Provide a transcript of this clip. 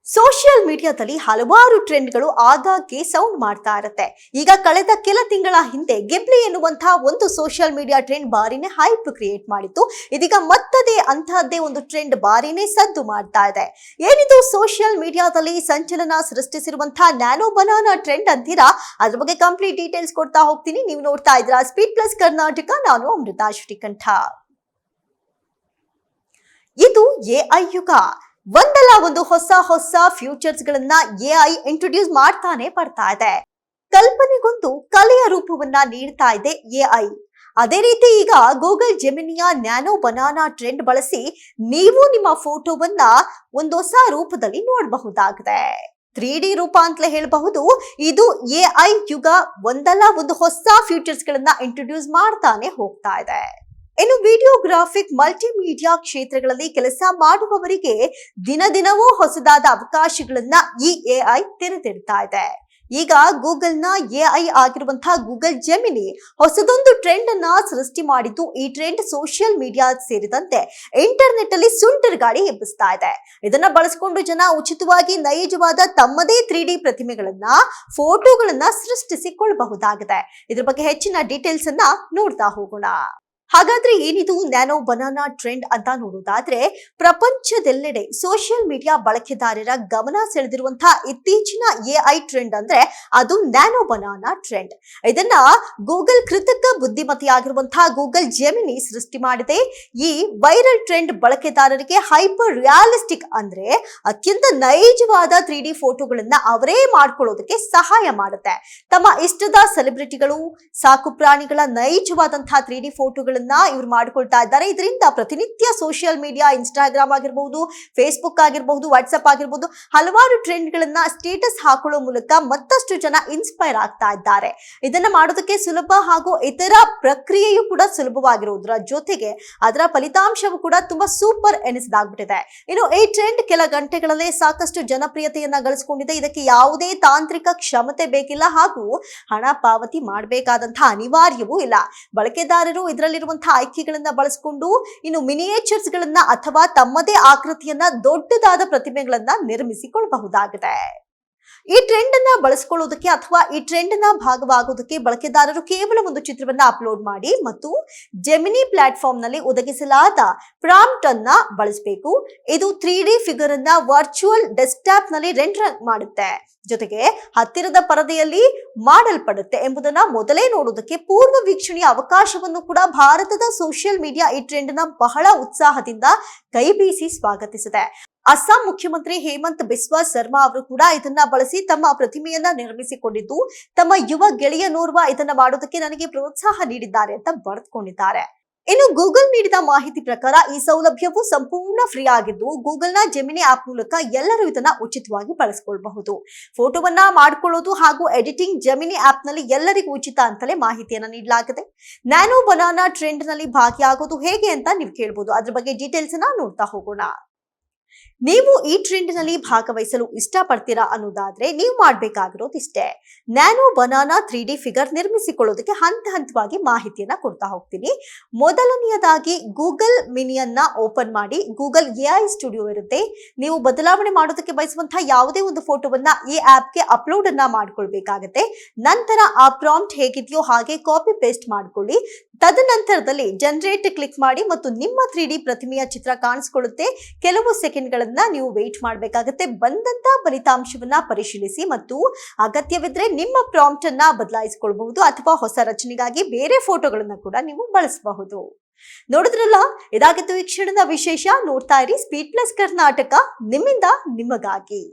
Social ಮೀಡಿಯಾದಲ್ಲಿ ಹಲವಾರು ಟ್ರೆಂಡ್ಗಳು ಆಗಾಗ್ಗೆ ಸೌಂಡ್ ಮಾಡ್ತಾ ಇರುತ್ತೆ. ಈಗ ಕಳೆದ ಕೆಲ ತಿಂಗಳ ಹಿಂದೆ ಗಿಬ್ಲಿ ಎನ್ನುವಂತಹ ಒಂದು ಸೋಷಿಯಲ್ ಮೀಡಿಯಾ ಟ್ರೆಂಡ್ ಬಾರಿನೇ ಹೈಪ್ ಕ್ರಿಯೇಟ್ ಮಾಡಿತ್ತು. ಇದೀಗ ಮತ್ತದೇ ಅಂತಹದ್ದೇ ಒಂದು ಟ್ರೆಂಡ್ ಬಾರಿನೇ ಸದ್ದು ಮಾಡ್ತಾ ಇದೆ. ಏನಿದು ಸೋಷಿಯಲ್ ಮೀಡಿಯಾದಲ್ಲಿ ಸಂಚಲನ ಸೃಷ್ಟಿಸಿರುವಂತಹ ನ್ಯಾನೋ ಬನಾನಾ ಟ್ರೆಂಡ್ ಅಂತೀರಾ? ಅದ್ರ ಬಗ್ಗೆ ಕಂಪ್ಲೀಟ್ ಡೀಟೇಲ್ಸ್ ಕೊಡ್ತಾ ಹೋಗ್ತೀನಿ. ನೀವು ನೋಡ್ತಾ ಇದ್ದೀರಾ ಸ್ಪೀಡ್ ಪ್ಲಸ್ ಕರ್ನಾಟಕ. ನಾನು ಅಮೃತಾ ಶ್ರೀಕಂಠ. ಇದು ಎಐ ಯುಗ. ಒಂದಲ್ಲ ಒಂದು ಹೊಸ ಫ್ಯೂಚರ್ಸ್ ಗಳನ್ನ ಎಐ ಇಂಟ್ರೊಡ್ಯೂಸ್ ಮಾಡ್ತಾನೆ ಬರ್ತಾ ಇದೆ. ಕಲ್ಪನೆಗೊಂದು ಕಲೆಯ ರೂಪವನ್ನ ನೀಡ್ತಾ ಇದೆ ಎಐ. ಅದೇ ರೀತಿ ಈಗ ಗೂಗಲ್ ಜೆಮಿನಿಯ ನ್ಯಾನೋ ಬನಾನಾ ಟ್ರೆಂಡ್ ಬಳಸಿ ನೀವು ನಿಮ್ಮ ಫೋಟೋವನ್ನ ಒಂದು ಹೊಸ ರೂಪದಲ್ಲಿ ನೋಡಬಹುದಾಗಿದೆ. 3D ರೂಪ ಅಂತಲೇ ಹೇಳಬಹುದು. ಇದು ಎಐ ಯುಗ ಒಂದಲ್ಲ ಒಂದು ಹೊಸ ಫ್ಯೂಚರ್ಸ್ ಗಳನ್ನ ಇಂಟ್ರೊಡ್ಯೂಸ್ ಮಾಡ್ತಾನೆ ಹೋಗ್ತಾ ಇದೆ. ಇನ್ನು ವಿಡಿಯೋಗ್ರಾಫಿಕ್ ಮಲ್ಟಿಮೀಡಿಯಾ ಕ್ಷೇತ್ರಗಳಲ್ಲಿ ಕೆಲಸ ಮಾಡುವವರಿಗೆ ದಿನವೂ ಹೊಸದಾದ ಅವಕಾಶಗಳನ್ನ ಈ ಎಐ ತೆರೆದಿಡ್ತಾ ಇದೆ. ಈಗ ಗೂಗಲ್ನ ಎಐ ಆಗಿರುವಂತಹ ಗೂಗಲ್ ಜೆಮಿನಿ ಹೊಸದೊಂದು ಟ್ರೆಂಡ್ ಅನ್ನ ಸೃಷ್ಟಿ ಮಾಡಿದ್ದು. ಈ ಟ್ರೆಂಡ್ ಸೋಷಿಯಲ್ ಮೀಡಿಯಾ ಸೇರಿದಂತೆ ಇಂಟರ್ನೆಟ್ ಅಲ್ಲಿ ಸುಂಟರ್ ಗಾಳಿ ಎಬ್ಬಿಸ್ತಾ ಇದೆ. ಇದನ್ನ ಬಳಸಿಕೊಂಡು ಜನ ಉಚಿತವಾಗಿ ನೈಜವಾದ ತಮ್ಮದೇ 3D ಪ್ರತಿಮೆಗಳನ್ನ ಫೋಟೋಗಳನ್ನ ಸೃಷ್ಟಿಸಿಕೊಳ್ಳಬಹುದಾಗಿದೆ. ಇದ್ರ ಬಗ್ಗೆ ಹೆಚ್ಚಿನ ಡೀಟೇಲ್ಸ್ ಅನ್ನ ನೋಡ್ತಾ ಹೋಗೋಣ. ಹಾಗಾದ್ರೆ ಏನಿದು ನ್ಯಾನೋ ಬನಾನಾ ಟ್ರೆಂಡ್ ಅಂತ ನೋಡೋದಾದ್ರೆ, ಪ್ರಪಂಚದೆಲ್ಲೆಡೆ ಸೋಷಿಯಲ್ ಮೀಡಿಯಾ ಬಳಕೆದಾರರ ಗಮನ ಸೆಳೆದಿರುವಂತಹ ಇತ್ತೀಚಿನ ಎಐ ಟ್ರೆಂಡ್ ಅಂದ್ರೆ ಅದು ನ್ಯಾನೋ ಬನಾನಾ ಟ್ರೆಂಡ್. ಇದನ್ನ ಗೂಗಲ್ ಕೃತಕ ಬುದ್ಧಿಮತ್ತೆಯಾಗಿರುವಂತಹ ಗೂಗಲ್ ಜೆಮಿನಿ ಸೃಷ್ಟಿ ಮಾಡಿದೆ. ಈ ವೈರಲ್ ಟ್ರೆಂಡ್ ಬಳಕೆದಾರರಿಗೆ ಹೈಪರ್ ರಿಯಾಲಿಸ್ಟಿಕ್ ಅಂದ್ರೆ ಅತ್ಯಂತ ನೈಜವಾದ 3D ಫೋಟೋಗಳನ್ನ ಅವರೇ ಮಾಡ್ಕೊಳ್ಳೋದಕ್ಕೆ ಸಹಾಯ ಮಾಡುತ್ತೆ. ತಮ್ಮ ಇಷ್ಟದ ಸೆಲೆಬ್ರಿಟಿಗಳು, ಸಾಕು ಪ್ರಾಣಿಗಳ ನೈಜವಾದಂತಹ 3D ಫೋಟೋಗಳನ್ನ ಇವರು ಮಾಡಿಕೊಳ್ತಾ ಇದ್ದಾರೆ. ಇದರಿಂದ ಪ್ರತಿನಿತ್ಯ ಸೋಷಿಯಲ್ ಮೀಡಿಯಾ, ಇನ್ಸ್ಟಾಗ್ರಾಮ್ ಆಗಿರಬಹುದು, ಫೇಸ್ಬುಕ್ ಆಗಿರಬಹುದು, ವಾಟ್ಸ್ಆಪ್ ಆಗಿರಬಹುದು, ಹಲವಾರು ಟ್ರೆಂಡ್ ಗಳನ್ನ ಸ್ಟೇಟಸ್ ಹಾಕೊಳ್ಳೋ ಮೂಲಕ ಮತ್ತಷ್ಟು ಜನ ಇನ್ಸ್ಪೈರ್ ಆಗ್ತಾ ಇದ್ದಾರೆ. ಇದನ್ನ ಮಾಡೋದಕ್ಕೆ ಸುಲಭ ಹಾಗೂ ಇತರ ಪ್ರಕ್ರಿಯೆಯು ಕೂಡ ಸುಲಭವಾಗಿರುವುದರ ಜೊತೆಗೆ ಅದರ ಫಲಿತಾಂಶವು ಕೂಡ ತುಂಬಾ ಸೂಪರ್ ಎನಿಸಿದಾಗ್ಬಿಟ್ಟಿದೆ. ಇನ್ನು ಈ ಟ್ರೆಂಡ್ ಕೆಲ ಗಂಟೆಗಳಲ್ಲೇ ಸಾಕಷ್ಟು ಜನಪ್ರಿಯತೆಯನ್ನ ಗಳಿಸಿಕೊಂಡಿದೆ. ಇದಕ್ಕೆ ಯಾವುದೇ ತಾಂತ್ರಿಕ ಕ್ಷಮತೆ ಬೇಕಿಲ್ಲ ಹಾಗೂ ಹಣ ಪಾವತಿ ಮಾಡಬೇಕಾದಂತಹ ಅನಿವಾರ್ಯವೂ ಇಲ್ಲ. ಬಳಕೆದಾರರು ಇದರಲ್ಲಿರುವಂತಹ ಆಯ್ಕೆಗಳನ್ನ ಬಳಸಿಕೊಂಡು ಇನ್ನು ಮಿನಿಯೇಚರ್ಸ್ ಗಳನ್ನ ಅಥವಾ ತಮ್ಮದೇ ಆಕೃತಿಯನ್ನ ದೊಡ್ಡದಾದ ಪ್ರತಿಮೆಗಳನ್ನ ನಿರ್ಮಿಸಿಕೊಳ್ಳಬಹುದಾಗಿದೆ. ಈ ಟ್ರೆಂಡ್ ಅನ್ನ ಬಳಸಿಕೊಳ್ಳುವುದಕ್ಕೆ ಅಥವಾ ಈ ಟ್ರೆಂಡ್ ನ ಭಾಗವಾಗುವುದಕ್ಕೆ ಬಳಕೆದಾರರು ಕೇವಲ ಒಂದು ಚಿತ್ರವನ್ನ ಅಪ್ಲೋಡ್ ಮಾಡಿ ಮತ್ತು ಜೆಮಿನಿ ಪ್ಲಾಟ್ಫಾರ್ಮ್ ನಲ್ಲಿ ಒದಗಿಸಲಾದ ಪ್ರಾಂಪ್ಟ್ ಅನ್ನ ಬಳಸಬೇಕು. ಇದು 3D ಫಿಗರ್ ಅನ್ನ ವರ್ಚುವಲ್ ಡೆಸ್ಕ್ಟಾಪ್ ನಲ್ಲಿ ರೆಂಡರ್ ಮಾಡುತ್ತೆ, ಜೊತೆಗೆ ಹತ್ತಿರದ ಪರದೆಯಲ್ಲಿ ಮಾಡಲ್ಪಡುತ್ತೆ ಎಂಬುದನ್ನ ಮೊದಲೇ ನೋಡುವುದಕ್ಕೆ ಪೂರ್ವ ವೀಕ್ಷಣೆಯ ಅವಕಾಶವನ್ನು ಕೂಡ ಭಾರತದ ಸೋಷಿಯಲ್ ಮೀಡಿಯಾ ಈ ಟ್ರೆಂಡ್ ನ ಬಹಳ ಉತ್ಸಾಹದಿಂದ ಕೈಬೀಸಿ ಸ್ವಾಗತಿಸಿದೆ. ಅಸ್ಸಾಂ ಮುಖ್ಯಮಂತ್ರಿ ಹೇಮಂತ್ ಬಿಸ್ವಾ ಶರ್ಮಾ ಅವರು ಕೂಡ ಇದನ್ನ ಬಳಸಿ ತಮ್ಮ ಪ್ರತಿಮೆಯನ್ನ ನಿರ್ಮಿಸಿಕೊಂಡಿದ್ದು, ತಮ್ಮ ಯುವ ಗೆಳೆಯನೋರ್ವ ಇದನ್ನ ಮಾಡೋದಕ್ಕೆ ನನಗೆ ಪ್ರೋತ್ಸಾಹ ನೀಡಿದ್ದಾರೆ ಅಂತ ಬರೆದುಕೊಂಡಿದ್ದಾರೆ. ಇನ್ನು ಗೂಗಲ್ ನೀಡಿದ ಮಾಹಿತಿ ಪ್ರಕಾರ ಈ ಸೌಲಭ್ಯವು ಸಂಪೂರ್ಣ ಫ್ರೀ ಆಗಿದ್ದು, ಗೂಗಲ್ನ ಜೆಮಿನಿ ಆಪ್ ಮೂಲಕ ಎಲ್ಲರೂ ಇದನ್ನ ಉಚಿತವಾಗಿ ಬಳಸಿಕೊಳ್ಳಬಹುದು. ಫೋಟೋವನ್ನ ಮಾಡಿಕೊಳ್ಳೋದು ಹಾಗೂ ಎಡಿಟಿಂಗ್ ಜೆಮಿನಿ ಆಪ್ ನಲ್ಲಿ ಎಲ್ಲರಿಗೂ ಉಚಿತ ಅಂತಲೇ ಮಾಹಿತಿಯನ್ನ ನೀಡಲಾಗಿದೆ. ನ್ಯಾನೋ ಬನಾನಾ ಟ್ರೆಂಡ್ ನಲ್ಲಿ ಭಾಗಿಯಾಗೋದು ಹೇಗೆ ಅಂತ ನೀವು ಕೇಳಬಹುದು. ಅದ್ರ ಬಗ್ಗೆ ಡೀಟೇಲ್ಸ್ ಅನ್ನ ನೋಡ್ತಾ ಹೋಗೋಣ. ನೀವು ಈ ಟ್ರೆಂಡ್ ನಲ್ಲಿ ಭಾಗವಹಿಸಲು ಇಷ್ಟಪಡ್ತೀರಾ ಅನ್ನೋದಾದ್ರೆ ನೀವು ಮಾಡಬೇಕಾಗಿರೋದು ಇಷ್ಟೇ. ನ್ಯಾನೋ ಬನಾನಾ 3D ಫಿಗರ್ ನಿರ್ಮಿಸಿಕೊಳ್ಳೋದಕ್ಕೆ ಹಂತವಾಗಿ ಮಾಹಿತಿಯನ್ನ ಕೊಡ್ತಾ ಹೋಗ್ತೀನಿ. ಮೊದಲನೆಯದಾಗಿ ಗೂಗಲ್ ಮಿನಿಯನ್ನ ಓಪನ್ ಮಾಡಿ. ಗೂಗಲ್ ಎಐ ಸ್ಟುಡಿಯೋ ಇರುತ್ತೆ. ನೀವು ಬದಲಾವಣೆ ಮಾಡೋದಕ್ಕೆ ಬಯಸುವಂತಹ ಯಾವುದೇ ಒಂದು ಫೋಟೋವನ್ನ ಈ ಆಪ್ಗೆ ಅಪ್ಲೋಡ್ ಅನ್ನ ಮಾಡ್ಕೊಳ್ಬೇಕಾಗತ್ತೆ. ನಂತರ ಆ ಪ್ರಾಂಪ್ಟ್ ಹೇಗಿದೆಯೋ ಹಾಗೆ ಕಾಪಿ ಪೇಸ್ಟ್ ಮಾಡ್ಕೊಳ್ಳಿ. ತದನಂತರದಲ್ಲಿ ಜನರೇಟ್ ಕ್ಲಿಕ್ ಮಾಡಿ ಮತ್ತು ನಿಮ್ಮ 3D ಪ್ರತಿಮೆಯ ಚಿತ್ರ ಕಾಣಿಸ್ಕೊಳ್ಳುತ್ತೆ. ಕೆಲವು ಸೆಕೆಂಡ್ಗಳನ್ನ ನೀವು ವೇಟ್ ಮಾಡಬೇಕಾಗುತ್ತೆ. ಬಂದಂತ ಫಲಿತಾಂಶವನ್ನ ಪರಿಶೀಲಿಸಿ ಮತ್ತು ಅಗತ್ಯವಿದ್ರೆ ನಿಮ್ಮ ಪ್ರಾಂಪ್ಟ್ ಅನ್ನ ಬದಲಾಯಿಸಿಕೊಳ್ಳಬಹುದು ಅಥವಾ ಹೊಸ ರಚನೆಗಾಗಿ ಬೇರೆ ಫೋಟೋಗಳನ್ನ ಕೂಡ ನೀವು ಬಳಸಬಹುದು. ನೋಡಿದ್ರಲ್ಲ, ಇದಾಗಿತ್ತು ಈ ಕ್ಷಣದ ವಿಶೇಷ. ನೋಡ್ತಾ ಇರಿ ಸ್ಪೀಡ್ ಪ್ಲಸ್ ಕರ್ನಾಟಕ, ನಿಮ್ಮಿಂದ ನಿಮಗಾಗಿ.